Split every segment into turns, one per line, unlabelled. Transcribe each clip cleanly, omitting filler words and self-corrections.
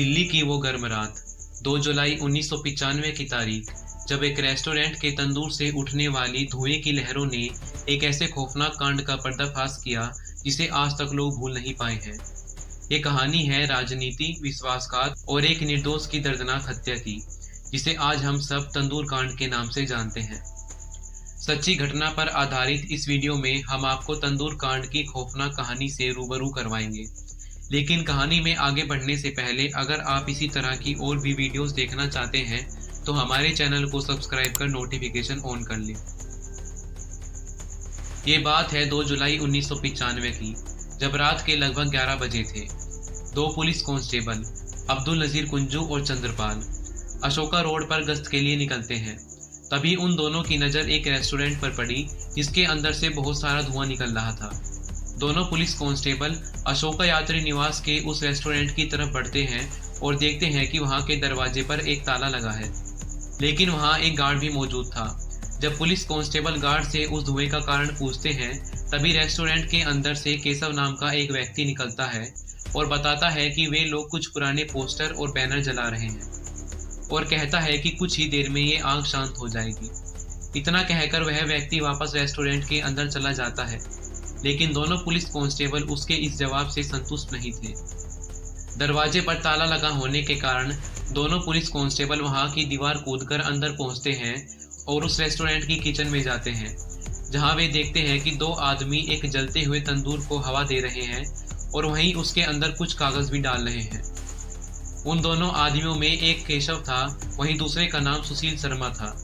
दिल्ली की वो गर्म रात 2 जुलाई 1995 की तारीख, जब एक रेस्टोरेंट के तंदूर से उठने वाली धुएं की लहरों ने एक ऐसे खौफनाक कांड का पर्दाफाश किया जिसे आज तक लोग भूल नहीं पाए हैं। ये कहानी है राजनीति, विश्वासघात और एक निर्दोष की दर्दनाक हत्या की, जिसे आज हम सब तंदूर कांड के नाम से जानते हैं। सच्ची घटना पर आधारित इस वीडियो में हम आपको तंदूर कांड की खौफनाक कहानी से रूबरू करवाएंगे। लेकिन कहानी में आगे बढ़ने से पहले अगर आप इसी तरह की और भी वीडियोस देखना चाहते हैं तो हमारे चैनल को सब्सक्राइब कर नोटिफिकेशन ऑन कर लें। ये बात है 2 जुलाई 1995 की, जब रात के लगभग 11 बजे थे। दो पुलिस कांस्टेबल अब्दुल नजीर कुंजू और चंद्रपाल अशोका रोड पर गश्त के लिए निकलते हैं। तभी उन दोनों की नज़र एक रेस्टोरेंट पर पड़ी जिसके अंदर से बहुत सारा धुआं निकल रहा था। दोनों पुलिस कांस्टेबल अशोका यात्री निवास के उस रेस्टोरेंट की तरफ बढ़ते हैं और देखते हैं कि वहां के दरवाजे पर एक ताला लगा है, लेकिन वहां एक गार्ड भी मौजूद था। जब पुलिस कांस्टेबल गार्ड से उस धुएं का कारण पूछते हैं, तभी रेस्टोरेंट के अंदर से केशव नाम का एक व्यक्ति निकलता है और बताता है कि वे लोग कुछ पुराने पोस्टर और बैनर जला रहे हैं और कहता है कि कुछ ही देर में ये आग शांत हो जाएगी। इतना कहकर वह व्यक्ति वापस रेस्टोरेंट के अंदर चला जाता है, लेकिन दोनों पुलिस कांस्टेबल उसके इस जवाब से संतुष्ट नहीं थे। दरवाजे पर ताला लगा होने के कारण दोनों पुलिस कांस्टेबल वहां की दीवार कूदकर अंदर पहुंचते हैं और उस रेस्टोरेंट की किचन में जाते हैं, जहां वे देखते हैं कि दो आदमी एक जलते हुए तंदूर को हवा दे रहे हैं और वहीं उसके अंदर कुछ कागज भी डाल रहे हैं। उन दोनों आदमियों में एक केशव था, वहीं दूसरे का नाम सुशील शर्मा था।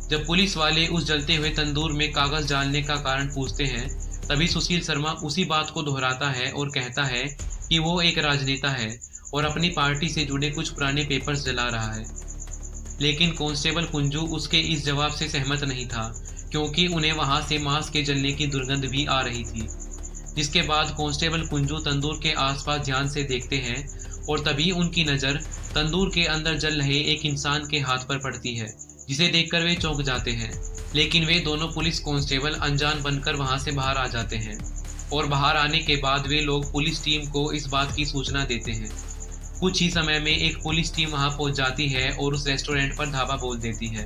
जब पुलिस वाले उस जलते हुए तंदूर में कागज डालने का कारण पूछते हैं, तभी सुशील शर्मा उसी बात को दोहराता है और कहता है कि वो एक राजनेता है और अपनी पार्टी से जुड़े कुछ पुराने पेपर्स जला रहा है। लेकिन कांस्टेबल कुंजू उसके इस जवाब से सहमत नहीं था, क्योंकि उन्हें वहां से मांस के जलने की दुर्गंध भी आ रही थी। जिसके बाद कांस्टेबल कुंजू तंदूर के आसपास ध्यान से देखते हैं और तभी उनकी नज़र तंदूर के अंदर जल रहे एक इंसान के हाथ पर पड़ती है, जिसे देखकर वे चौंक जाते हैं। लेकिन वे दोनों पुलिस कांस्टेबल अनजान बनकर वहां से बाहर आ जाते हैं और बाहर आने के बाद वे लोग पुलिस टीम को इस बात की सूचना देते हैं। कुछ ही समय में एक पुलिस टीम वहां पहुंच जाती है और उस रेस्टोरेंट पर धावा बोल देती है।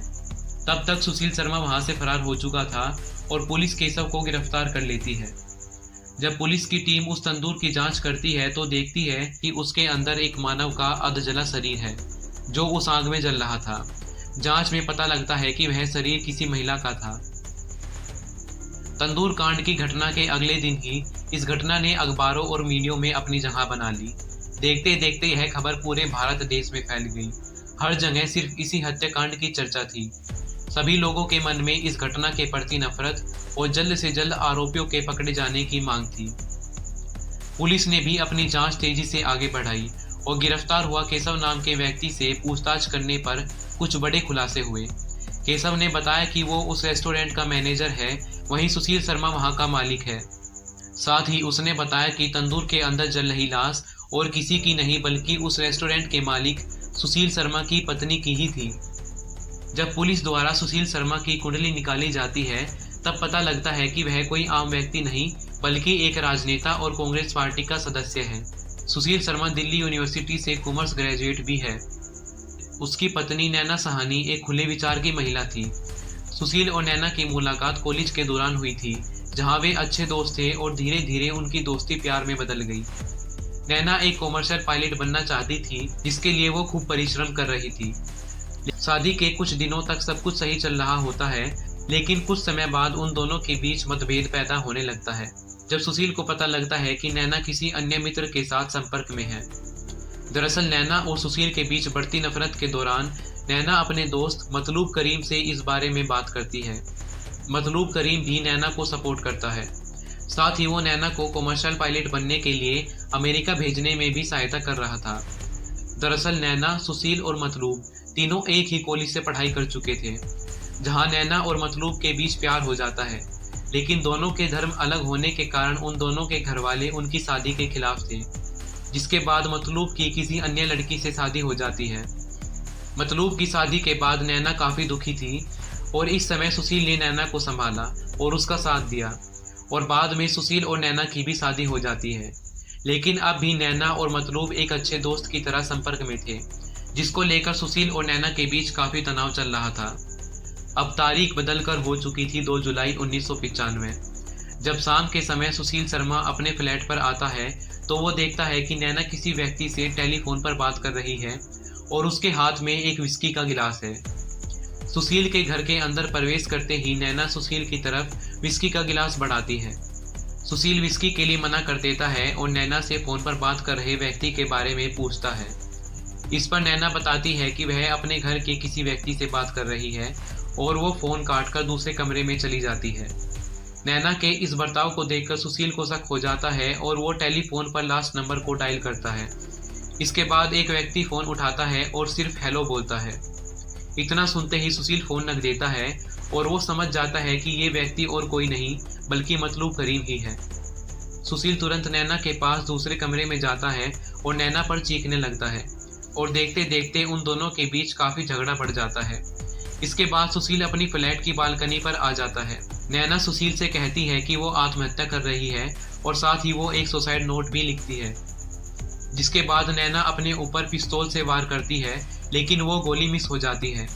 तब तक सुशील शर्मा वहां से फरार हो चुका था और पुलिस केशव को गिरफ्तार कर लेती है। जब पुलिस की टीम उस तंदूर की जांच करती है तो देखती है कि उसके अंदर एक मानव का अधजला शरीर है जो उस आग में जल रहा था। जांच में पता लगता है कि वह शरीर किसी महिला का था। तंदूर कांड की घटना के अगले दिन ही इस घटना ने अखबारों और मीडिया में अपनी जगह बना ली। देखते देखते यह खबर पूरे भारत देश में फैल गई। हर जगह सिर्फ इसी हत्याकांड की चर्चा थी। सभी लोगों के मन में इस घटना के प्रति नफरत और जल्द से जल्द आरोपियों के पकड़े जाने की मांग थी। पुलिस ने भी अपनी जांच तेजी से आगे बढ़ाई और गिरफ्तार हुआ केशव नाम के व्यक्ति से पूछताछ करने पर कुछ बड़े खुलासे हुए। केशव ने बताया कि वो उस रेस्टोरेंट का मैनेजर है, वहीं सुशील शर्मा वहां का मालिक है। साथ ही उसने बताया कि तंदूर के अंदर जल रही लाश और किसी की नहीं बल्कि उस रेस्टोरेंट के मालिक सुशील शर्मा की पत्नी की ही थी। जब पुलिस द्वारा सुशील शर्मा की कुंडली निकाली जाती है, तब पता लगता है कि वह कोई आम व्यक्ति नहीं बल्कि एक राजनेता और कांग्रेस पार्टी का सदस्य है। सुशील शर्मा दिल्ली यूनिवर्सिटी से कॉमर्स ग्रेजुएट भी है। उसकी पत्नी नैना सहानी एक खुले विचार की महिला थी। सुशील और नैना की मुलाकात कॉलेज के दौरान हुई थी, जहां वे अच्छे दोस्त थे और धीरे धीरे उनकी दोस्ती प्यार में बदल गई। नैना एक कॉमर्शियल पायलट बनना चाहती थी, जिसके लिए वो खूब परिश्रम कर रही थी। शादी के कुछ दिनों तक सब कुछ सही चल रहा होता है, लेकिन कुछ समय बाद उन दोनों के बीच मतभेद पैदा होने लगता है, जब सुशील को पता लगता है कि नैना किसी अन्य मित्र के साथ संपर्क में है। दरअसल नैना और सुशील के बीच बढ़ती नफरत के दौरान नैना अपने दोस्त मतलूब करीम से इस बारे में बात करती है। मतलूब करीम भी नैना को सपोर्ट करता है। साथ ही वो नैना को कमर्शियल पायलट बनने के लिए अमेरिका भेजने में भी सहायता कर रहा था। दरअसल नैना, सुशील और मतलूब तीनों एक ही कॉलेज से पढ़ाई कर चुके थे, जहां नैना और मतलूब के बीच प्यार हो जाता है। लेकिन दोनों के धर्म अलग होने के कारण उन दोनों के घर वाले उनकी शादी के खिलाफ थे, जिसके बाद मतलूब की किसी अन्य लड़की से शादी हो जाती है। मतलूब की शादी के बाद नैना काफ़ी दुखी थी और इस समय सुशील ने नैना को संभाला और उसका साथ दिया और बाद में सुशील और नैना की भी शादी हो जाती है। लेकिन अब भी नैना और मतलूब एक अच्छे दोस्त की तरह संपर्क में थे, जिसको लेकर सुशील और नैना के बीच काफी तनाव चल रहा था। अब तारीख बदलकर हो चुकी थी 2 जुलाई 1995। जब शाम के समय सुशील शर्मा अपने फ्लैट पर आता है तो वो देखता है कि नैना किसी व्यक्ति से टेलीफोन पर बात कर रही है और उसके हाथ में एक विस्की का गिलास है। सुशील के घर के अंदर प्रवेश करते ही नैना सुशील की तरफ विस्की का गिलास बढ़ाती है। सुशील विस्की के लिए मना कर देता है और नैना से फोन पर बात कर रहे व्यक्ति के बारे में पूछता है। इस पर नैना बताती है कि वह अपने घर के किसी व्यक्ति से बात कर रही है और वो फोन काटकर दूसरे कमरे में चली जाती है। नैना के इस बर्ताव को देखकर सुशील को शक हो जाता है और वो टेलीफोन पर लास्ट नंबर को डायल करता है। इसके बाद एक व्यक्ति फोन उठाता है और सिर्फ हेलो बोलता है। इतना सुनते ही सुशील फोन रख देता है और वो समझ जाता है कि ये व्यक्ति और कोई नहीं बल्कि मतलूब करीम ही है। सुशील तुरंत नैना के पास दूसरे कमरे में जाता है और नैना पर चीखने लगता है और देखते देखते उन दोनों के बीच काफी झगड़ा बढ़ जाता है। इसके बाद सुशील अपनी फ्लैट की बालकनी पर आ जाता है। नैना सुशील से कहती है कि वो आत्महत्या कर रही है और साथ ही वो एक सुसाइड नोट भी लिखती है। जिसके बाद नैना अपने ऊपर पिस्तौल से वार करती है, लेकिन वो गोली मिस हो जाती है।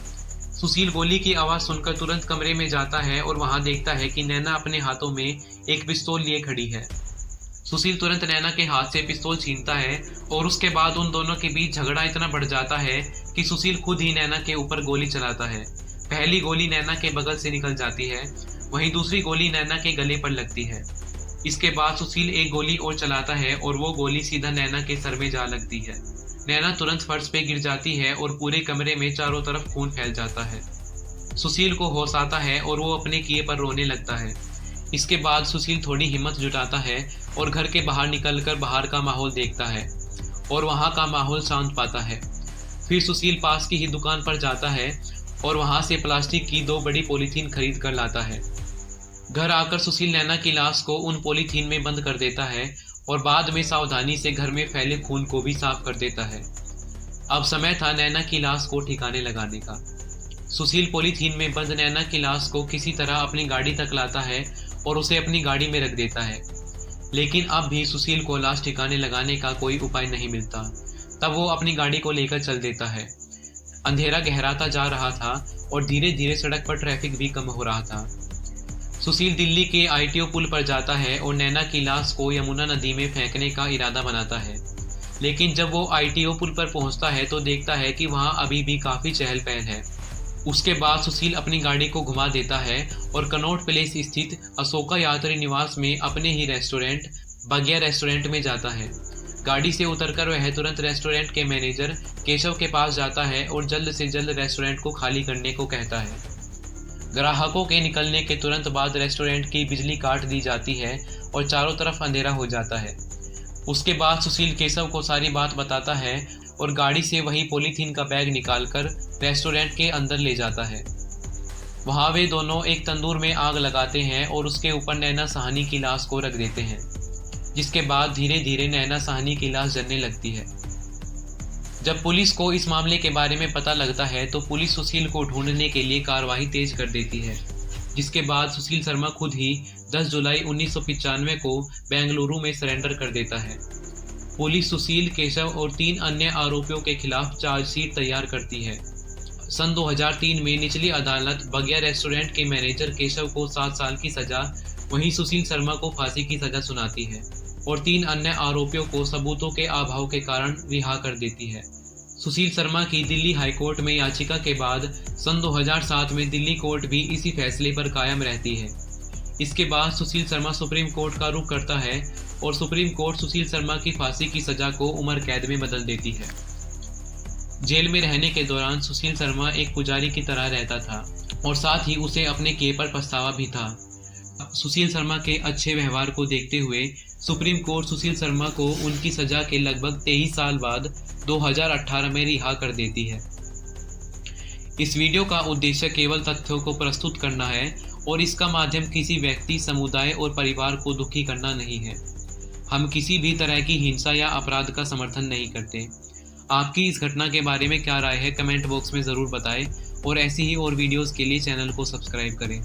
सुशील गोली की आवाज सुनकर तुरंत कमरे में जाता है और वहां देखता है कि नैना अपने हाथों में एक पिस्तौल लिए खड़ी है। सुशील तुरंत नैना के हाथ से पिस्तौल छीनता है और उसके बाद उन दोनों के बीच झगड़ा इतना बढ़ जाता है कि सुशील खुद ही नैना के ऊपर गोली चलाता है। पहली गोली नैना के बगल से निकल जाती है, वहीं दूसरी गोली नैना के गले पर लगती है। इसके बाद सुशील एक गोली और चलाता है और वो गोली सीधा नैना के सर में जा लगती है। नैना तुरंत फर्श पे गिर जाती है और पूरे कमरे में चारों तरफ खून फैल जाता है। सुशील को होश आता है और वो अपने किए पर रोने लगता है। इसके बाद सुशील थोड़ी हिम्मत जुटाता है और घर के बाहर निकलकर बाहर का माहौल देखता है और वहाँ का माहौल शांत पाता है। फिर सुशील पास की ही दुकान पर जाता है और वहाँ से प्लास्टिक की 2 बड़ी पॉलीथीन खरीद कर लाता है। घर आकर सुशील नैना की लाश को उन पॉलीथीन में बंद कर देता है और बाद में सावधानी से घर में फैले खून को भी साफ कर देता है। अब समय था नैना की लाश को ठिकाने लगाने का। सुशील पॉलीथीन में बंद नैना की लाश को किसी तरह अपनी गाड़ी तक लाता है और उसे अपनी गाड़ी में रख देता है, लेकिन अब भी सुशील को लाश ठिकाने लगाने का कोई उपाय नहीं मिलता। तब वो अपनी गाड़ी को लेकर चल देता है। अंधेरा गहराता जा रहा था और धीरे धीरे सड़क पर ट्रैफिक भी कम हो रहा था। सुशील दिल्ली के ITO पुल पर जाता है और नैना की लाश को यमुना नदी में फेंकने का इरादा बनाता है, लेकिन जब वो ITO पुल पर पहुंचता है तो देखता है कि वहां अभी भी काफी चहल पहल है। उसके बाद सुशील अपनी गाड़ी को घुमा देता है और कनॉट प्लेस स्थित अशोका यात्री निवास में अपने ही रेस्टोरेंट बगिया रेस्टोरेंट में जाता है। गाड़ी से उतरकर वह तुरंत रेस्टोरेंट के मैनेजर केशव के पास जाता है और जल्द से जल्द रेस्टोरेंट को खाली करने को कहता है। ग्राहकों के निकलने के तुरंत बाद रेस्टोरेंट की बिजली काट दी जाती है और चारों तरफ अंधेरा हो जाता है। उसके बाद सुशील केशव को सारी बात बताता है और गाड़ी से वही पॉलीथीन का बैग निकालकर रेस्टोरेंट के अंदर ले जाता है। वहाँ वे दोनों एक तंदूर में आग लगाते हैं और उसके ऊपर नैना साहनी की लाश को रख देते हैं, जिसके बाद धीरे धीरे नैना साहनी की लाश जलने लगती है। जब पुलिस को इस मामले के बारे में पता लगता है तो पुलिस सुशील को ढूंढने के लिए कार्रवाई तेज कर देती है, जिसके बाद सुशील शर्मा खुद ही 10 जुलाई 1995 को बेंगलुरु में सरेंडर कर देता है। पुलिस सुशील, केशव और 3 अन्य आरोपियों के खिलाफ चार्जशीट तैयार करती है। सन 2003 में निचली अदालत बगिया रेस्टोरेंट के मैनेजर केशव को 7 साल की सजा, वहीं सुशील शर्मा को फांसी की सजा सुनाती है और 3 अन्य आरोपियों को सबूतों के अभाव के कारण रिहा कर देती है। सुशील शर्मा की दिल्ली हाईकोर्ट में याचिका के बाद सन 2007 में दिल्ली कोर्ट भी इसी फैसले पर कायम रहती है। इसके बाद सुशील शर्मा सुप्रीम कोर्ट का रुख करता है और सुप्रीम कोर्ट सुशील शर्मा की फांसी की सजा को उम्र कैद में बदल देती है। जेल में रहने के दौरान सुशील शर्मा एक पुजारी की तरह रहता था और साथ ही उसे अपने किए पर पछतावा भी था। सुशील शर्मा के अच्छे व्यवहार को देखते हुए सुप्रीम कोर्ट सुशील शर्मा को उनकी सजा के लगभग 23 साल बाद 2018 में रिहा कर देती है। इस वीडियो का उद्देश्य केवल तथ्यों को प्रस्तुत करना है और इसका माध्यम किसी व्यक्ति, समुदाय और परिवार को दुखी करना नहीं है। हम किसी भी तरह की हिंसा या अपराध का समर्थन नहीं करते। आपकी इस घटना के बारे में क्या राय है, कमेंट बॉक्स में ज़रूर बताएं और ऐसी ही और वीडियोस के लिए चैनल को सब्सक्राइब करें।